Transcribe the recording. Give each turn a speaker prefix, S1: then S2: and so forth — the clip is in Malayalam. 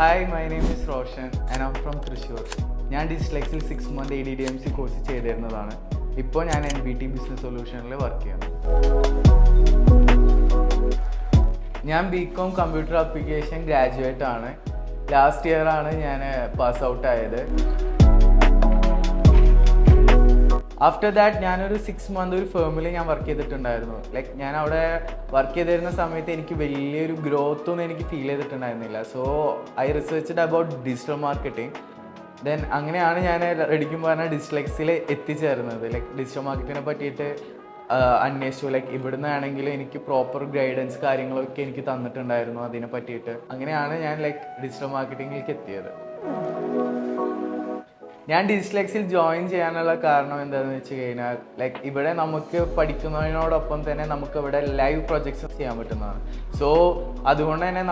S1: Hi, my name is Roshan and I'm from Thrissur. ഞാൻ ഡിസ്ലെക്സിൽ 6 month ADDMC കോഴ്സ് ചെയ്തിരുന്നതാണ്. ഇപ്പോൾ ഞാൻ NBT ബിസിനസ് സൊല്യൂഷനിൽ വർക്ക് ചെയ്യുന്നു. ഞാൻ BCom കമ്പ്യൂട്ടർ ആപ്ലിക്കേഷൻ ഗ്രാജുവേറ്റ് ആണ്. ലാസ്റ്റ് ഇയർ ആണ് ഞാൻ പാസ് ഔട്ട് ആയത്. ആഫ്റ്റർ ദാറ്റ് ഞാനൊരു 6 month ഒരു ഫേമിൽ ഞാൻ വർക്ക് ചെയ്തിട്ടുണ്ടായിരുന്നു. ലൈക്ക് ഞാൻ അവിടെ വർക്ക് ചെയ്തിരുന്ന സമയത്ത് എനിക്ക് വലിയൊരു ഗ്രോത്ത് ഒന്നും എനിക്ക് ഫീൽ ചെയ്തിട്ടുണ്ടായിരുന്നില്ല. So I researched about digital marketing. Then അങ്ങനെയാണ് ഞാൻ റെഡിക്കും പറഞ്ഞ ഡിസ്ലെക്സിൽ എത്തിച്ചേർന്നത്. ലൈക്ക് ഡിജിറ്റൽ മാർക്കറ്റിങ്ങിനെ പറ്റിയിട്ട് അന്വേഷിച്ചു. ലൈക്ക് ഇവിടുന്ന് ആണെങ്കിൽ എനിക്ക് പ്രോപ്പർ ഗൈഡൻസ് കാര്യങ്ങളൊക്കെ എനിക്ക് തന്നിട്ടുണ്ടായിരുന്നു അതിനെ പറ്റിയിട്ട്. അങ്ങനെയാണ് ഞാൻ ലൈക്ക് ഡിജിറ്റൽ മാർക്കറ്റിങ്ങിലേക്ക് എത്തിയത്. ഞാൻ ഡിസ്ലെക്സിൽ ജോയിൻ ചെയ്യാനുള്ള കാരണം എന്താണെന്ന് വെച്ച് കഴിഞ്ഞാൽ ലൈക്ക് ഇവിടെ നമുക്ക് പഠിക്കുന്നതിനോടൊപ്പം തന്നെ നമുക്ക് ഇവിടെ ലൈവ് പ്രൊജക്ട്സ് ചെയ്യാൻ പറ്റുന്നതാണ്. സോ അതുകൊണ്ട് തന്നെ